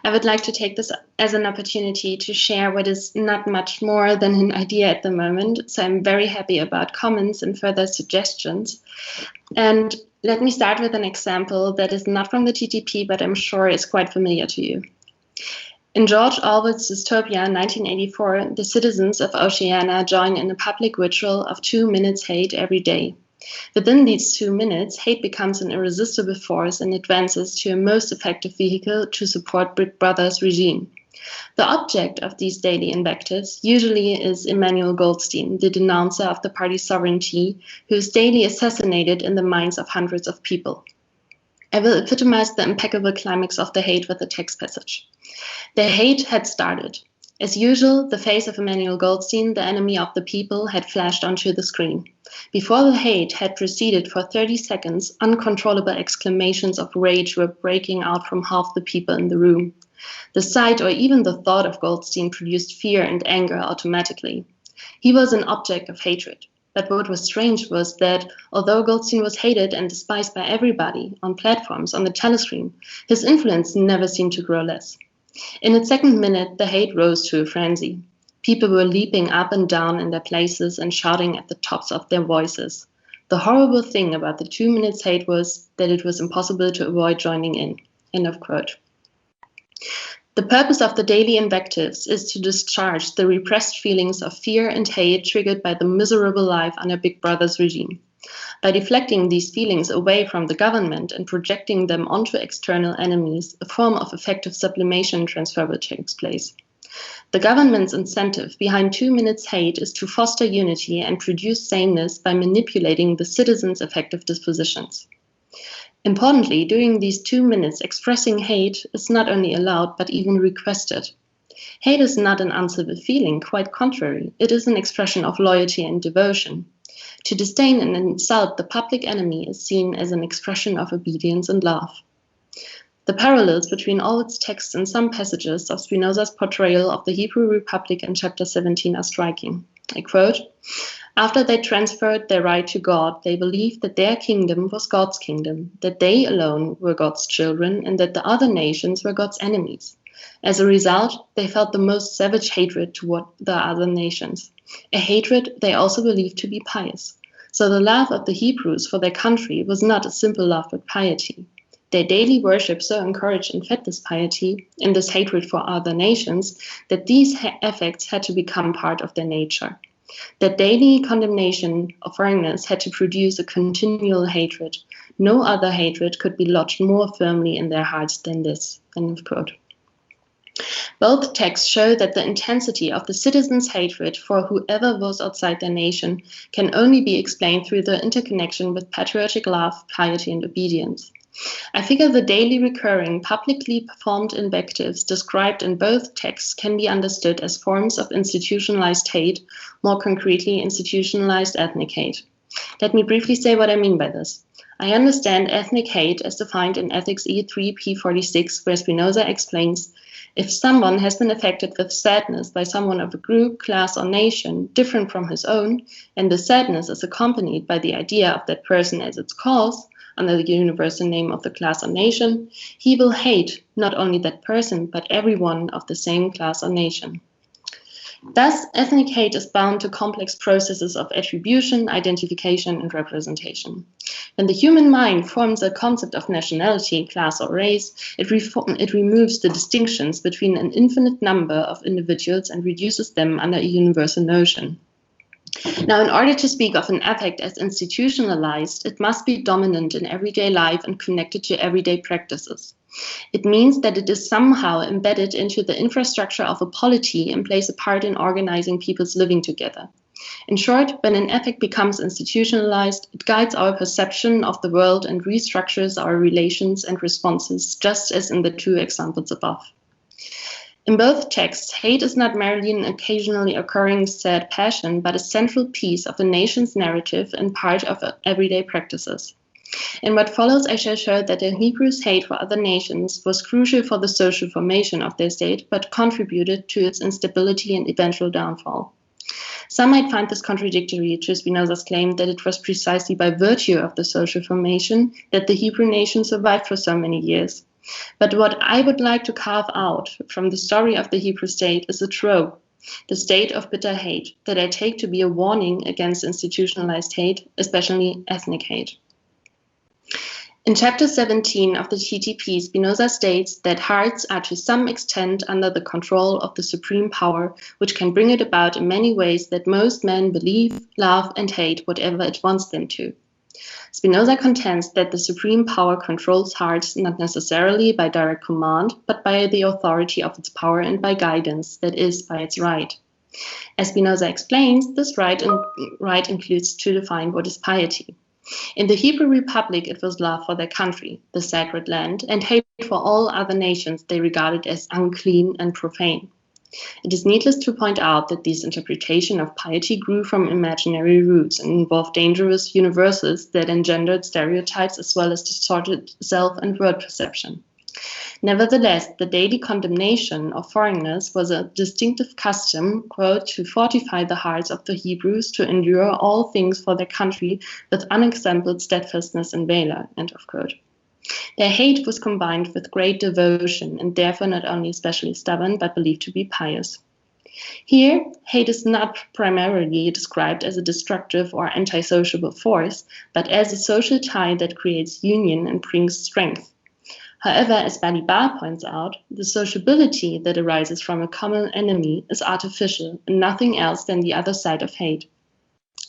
I would like to take this as an opportunity to share what is not much more than an idea at the moment, so I'm very happy about comments and further suggestions. And let me start with an example that is not from the TTP, but I'm sure is quite familiar to you. In George Orwell's dystopia 1984, the citizens of Oceania join in a public ritual of 2 minutes hate every day. Within these 2 minutes, hate becomes an irresistible force and advances to a most effective vehicle to support Big Brother's regime. The object of these daily invectives usually is Emmanuel Goldstein, the denouncer of the party's sovereignty, who is daily assassinated in the minds of hundreds of people. I will epitomize the impeccable climax of the hate with a text passage. The hate had started. As usual, the face of Emmanuel Goldstein, the enemy of the people, had flashed onto the screen. Before the hate had proceeded for 30 seconds, uncontrollable exclamations of rage were breaking out from half the people in the room. The sight or even the thought of Goldstein produced fear and anger automatically. He was an object of hatred. But what was strange was that, although Goldstein was hated and despised by everybody, on platforms, on the telescreen, his influence never seemed to grow less. In its second minute, the hate rose to a frenzy. People were leaping up and down in their places and shouting at the tops of their voices. The horrible thing about the 2 minutes hate was that it was impossible to avoid joining in. End of quote. The purpose of the daily invectives is to discharge the repressed feelings of fear and hate triggered by the miserable life under Big Brother's regime. By deflecting these feelings away from the government and projecting them onto external enemies, a form of effective sublimation transfer will take place. The government's incentive behind 2 minutes hate is to foster unity and produce sameness by manipulating the citizens' affective dispositions. Importantly, during these 2 minutes, expressing hate is not only allowed but even requested. Hate is not an uncivil feeling, quite contrary. It is an expression of loyalty and devotion. To disdain and insult the public enemy is seen as an expression of obedience and love. The parallels between all its texts and some passages of Spinoza's portrayal of the Hebrew Republic in chapter 17 are striking. I quote, "After they transferred their right to God, they believed that their kingdom was God's kingdom, that they alone were God's children, and that the other nations were God's enemies. As a result, they felt the most savage hatred toward the other nations, a hatred they also believed to be pious. So the love of the Hebrews for their country was not a simple love but piety. Their daily worship so encouraged and fed this piety and this hatred for other nations that these effects had to become part of their nature. That daily condemnation of foreigners had to produce a continual hatred. No other hatred could be lodged more firmly in their hearts than this." End of quote. Both texts show that the intensity of the citizens' hatred for whoever was outside their nation can only be explained through the interconnection with patriotic love, piety, and obedience. I figure the daily recurring, publicly performed invectives described in both texts can be understood as forms of institutionalized hate, more concretely, institutionalized ethnic hate. Let me briefly say what I mean by this. I understand ethnic hate as defined in Ethics E3P46, where Spinoza explains, if someone has been affected with sadness by someone of a group, class, or nation different from his own, and the sadness is accompanied by the idea of that person as its cause, under the universal name of the class or nation, he will hate not only that person, but everyone of the same class or nation. Thus, ethnic hate is bound to complex processes of attribution, identification, and representation. When the human mind forms a concept of nationality, class, or race, it removes the distinctions between an infinite number of individuals and reduces them under a universal notion. Now, in order to speak of an affect as institutionalized, it must be dominant in everyday life and connected to everyday practices. It means that it is somehow embedded into the infrastructure of a polity and plays a part in organizing people's living together. In short, when an affect becomes institutionalized, it guides our perception of the world and restructures our relations and responses, just as in the two examples above. In both texts, hate is not merely an occasionally occurring sad passion, but a central piece of a nation's narrative and part of everyday practices. In what follows, I shall show that the Hebrews' hate for other nations was crucial for the social formation of their state, but contributed to its instability and eventual downfall. Some might find this contradictory to Spinoza's claim that it was precisely by virtue of the social formation that the Hebrew nation survived for so many years. But what I would like to carve out from the story of the Hebrew state is a trope, the state of bitter hate, that I take to be a warning against institutionalized hate, especially ethnic hate. In chapter 17 of the TTP, Spinoza states that hearts are to some extent under the control of the supreme power, which can bring it about in many ways that most men believe, love, and hate whatever it wants them to. Spinoza contends that the supreme power controls hearts not necessarily by direct command, but by the authority of its power and by guidance, that is, by its right. As Spinoza explains, this right includes to define what is piety. In the Hebrew Republic, it was love for their country, the sacred land, and hate for all other nations they regarded as unclean and profane. It is needless to point out that this interpretation of piety grew from imaginary roots and involved dangerous universals that engendered stereotypes as well as distorted self and world perception. Nevertheless, the daily condemnation of foreigners was a distinctive custom, quote, to fortify the hearts of the Hebrews to endure all things for their country with unexampled steadfastness and valor, end of quote. Their hate was combined with great devotion and therefore not only especially stubborn, but believed to be pious. Here, hate is not primarily described as a destructive or antisocial force, but as a social tie that creates union and brings strength. However, as Balibar points out, the sociability that arises from a common enemy is artificial and nothing else than the other side of hate.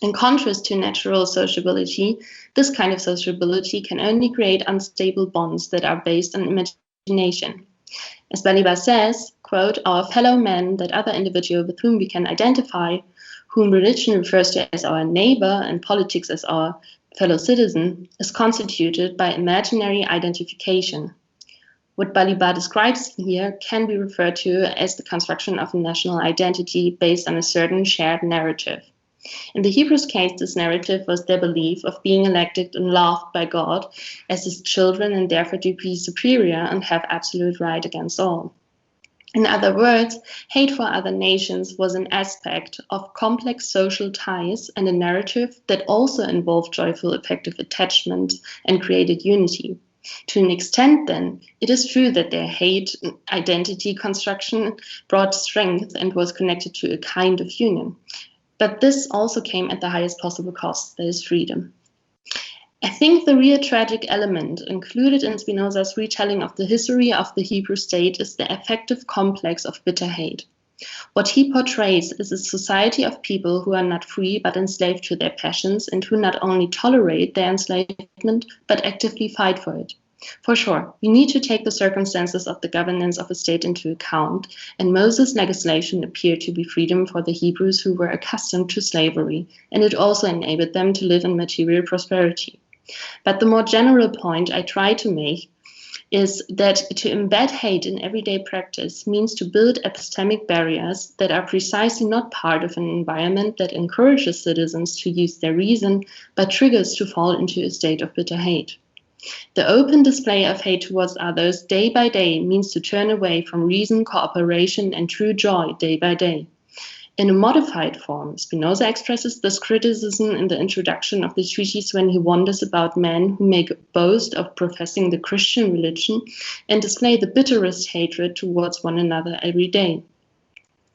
In contrast to natural sociability, this kind of sociability can only create unstable bonds that are based on imagination. As Balibar says, quote, our fellow men, that other individual with whom we can identify, whom religion refers to as our neighbor and politics as our fellow citizen, is constituted by imaginary identification. What Balibar describes here can be referred to as the construction of a national identity based on a certain shared narrative. In the Hebrews' case, this narrative was their belief of being elected and loved by God as his children and therefore to be superior and have absolute right against all. In other words, hate for other nations was an aspect of complex social ties and a narrative that also involved joyful, effective attachment and created unity. To an extent, then, it is true that their hate identity construction brought strength and was connected to a kind of union. But this also came at the highest possible cost, that is freedom. I think the real tragic element included in Spinoza's retelling of the history of the Hebrew state is the affective complex of bitter hate. What he portrays is a society of people who are not free but enslaved to their passions and who not only tolerate their enslavement but actively fight for it. For sure, we need to take the circumstances of the governance of a state into account, and Moses' legislation appeared to be freedom for the Hebrews who were accustomed to slavery, and it also enabled them to live in material prosperity. But the more general point I try to make is that to embed hate in everyday practice means to build epistemic barriers that are precisely not part of an environment that encourages citizens to use their reason, but triggers to fall into a state of bitter hate. The open display of hate towards others day by day means to turn away from reason, cooperation, and true joy day by day. In a modified form, Spinoza expresses this criticism in the introduction of the treatise when he wonders about men who make a boast of professing the Christian religion and display the bitterest hatred towards one another every day.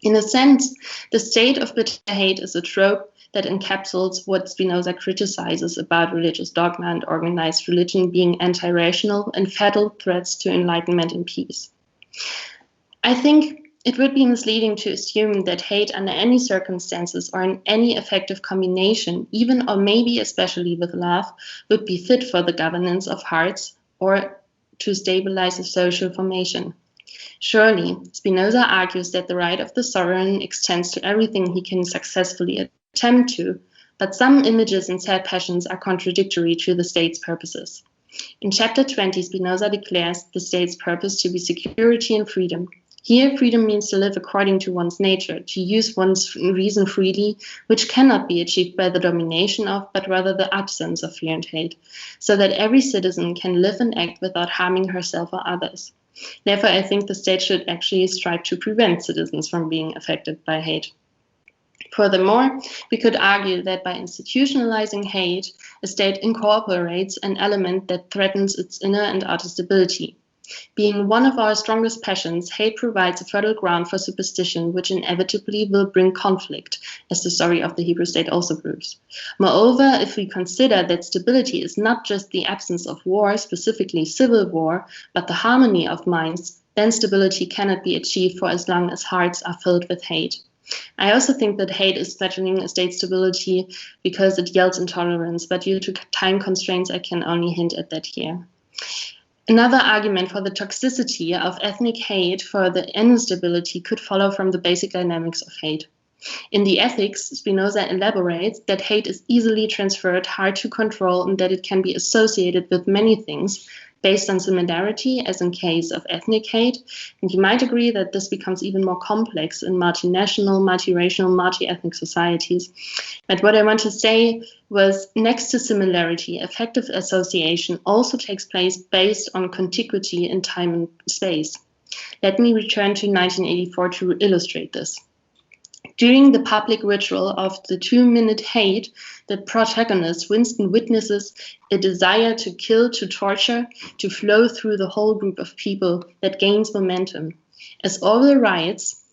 In a sense, the state of bitter hate is a trope that encapsulates what Spinoza criticizes about religious dogma and organized religion being anti-rational and fatal threats to enlightenment and peace. I think it would be misleading to assume that hate under any circumstances or in any effective combination, even or maybe especially with love, would be fit for the governance of hearts or to stabilize a social formation. Surely, Spinoza argues that the right of the sovereign extends to everything he can successfully attempt to, but some images and sad passions are contradictory to the state's purposes. In chapter 20, Spinoza declares the state's purpose to be security and freedom. Here, freedom means to live according to one's nature, to use one's reason freely, which cannot be achieved by the domination of, but rather the absence of fear and hate, so that every citizen can live and act without harming herself or others. Therefore, I think the state should actually strive to prevent citizens from being affected by hate. Furthermore, we could argue that by institutionalizing hate, a state incorporates an element that threatens its inner and outer stability. Being one of our strongest passions, hate provides a fertile ground for superstition, which inevitably will bring conflict, as the story of the Hebrew state also proves. Moreover, if we consider that stability is not just the absence of war, specifically civil war, but the harmony of minds, then stability cannot be achieved for as long as hearts are filled with hate. I also think that hate is threatening a state stability because it yields intolerance, but due to time constraints, I can only hint at that here. Another argument for the toxicity of ethnic hate for the instability could follow from the basic dynamics of hate. In the Ethics, Spinoza elaborates that hate is easily transferred, hard to control, and that it can be associated with many things based on similarity, as in case of ethnic hate. And you might agree that this becomes even more complex in multinational, multiracial, multi-ethnic societies. But what I want to say was, next to similarity, affective association also takes place based on contiguity in time and space. Let me return to 1984 to illustrate this. During the public ritual of the 2-minute hate, the protagonist, Winston, witnesses a desire to kill, to torture, to flow through the whole group of people that gains momentum. As Orwells writes,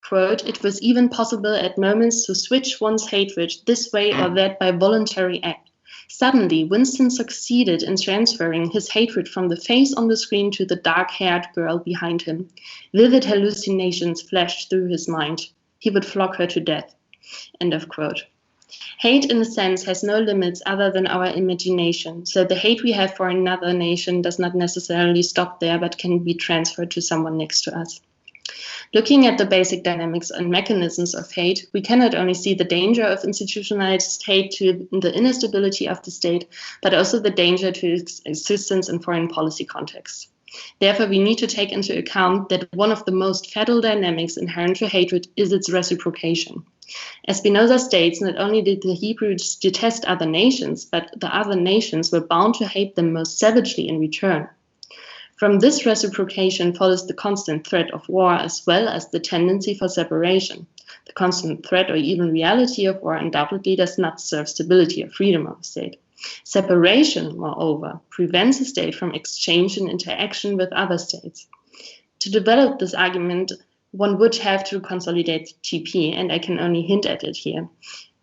quote, "It was even possible at moments to switch one's hatred this way or that by voluntary act. Suddenly, Winston succeeded in transferring his hatred from the face on the screen to the dark-haired girl behind him. Vivid hallucinations flashed through his mind. He would flog her to death." End of quote. Hate, in a sense, has no limits other than our imagination. So the hate we have for another nation does not necessarily stop there, but can be transferred to someone next to us. Looking at the basic dynamics and mechanisms of hate, we cannot only see the danger of institutionalized hate to the instability of the state, but also the danger to its existence in foreign policy contexts. Therefore, we need to take into account that one of the most fatal dynamics inherent to hatred is its reciprocation. As Spinoza states, not only did the Hebrews detest other nations, but the other nations were bound to hate them most savagely in return. From this reciprocation follows the constant threat of war, as well as the tendency for separation. The constant threat or even reality of war undoubtedly does not serve stability or freedom of a state. Separation, moreover, prevents a state from exchange and interaction with other states. To develop this argument, one would have to consolidate TTP, and I can only hint at it here.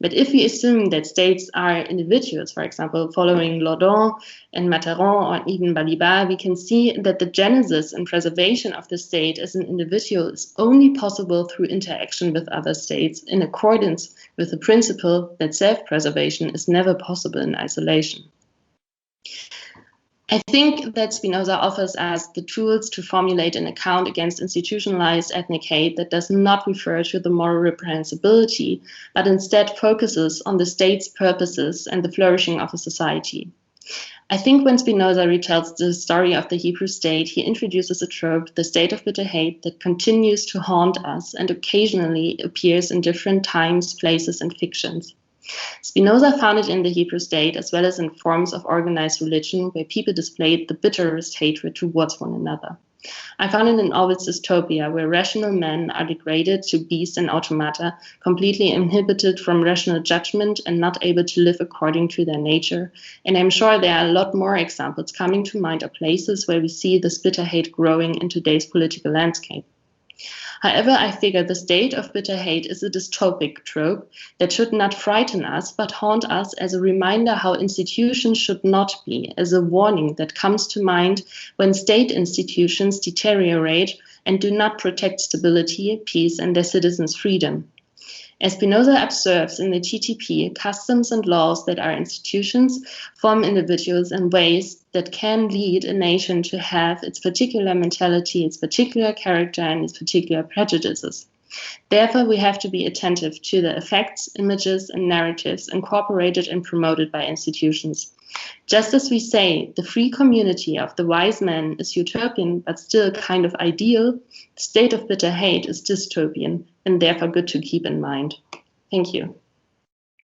But if we assume that states are individuals, for example, following Laudon and Matterhorn or even Balibar, we can see that the genesis and preservation of the state as an individual is only possible through interaction with other states, in accordance with the principle that self-preservation is never possible in isolation. I think that Spinoza offers us the tools to formulate an account against institutionalized ethnic hate that does not refer to the moral reprehensibility, but instead focuses on the state's purposes and the flourishing of a society. I think when Spinoza retells the story of the Hebrew state, he introduces a trope, the state of bitter hate, that continues to haunt us and occasionally appears in different times, places, and fictions. Spinoza found it in the Hebrew state, as well as in forms of organized religion, where people displayed the bitterest hatred towards one another. I found it in Orwells' dystopia, where rational men are degraded to beasts and automata, completely inhibited from rational judgment and not able to live according to their nature. And I'm sure there are a lot more examples coming to mind of places where we see this bitter hate growing in today's political landscape. However, I figure the state of bitter hate is a dystopic trope that should not frighten us, but haunt us as a reminder how institutions should not be, as a warning that comes to mind when state institutions deteriorate and do not protect stability, peace, and their citizens' freedom. As Spinoza observes in the TTP, customs and laws that are institutions form individuals in ways that can lead a nation to have its particular mentality, its particular character, and its particular prejudices. Therefore, we have to be attentive to the effects, images, and narratives incorporated and promoted by institutions. Just as we say the free community of the wise men is utopian but still kind of ideal, the state of bitter hate is dystopian and therefore good to keep in mind. Thank you.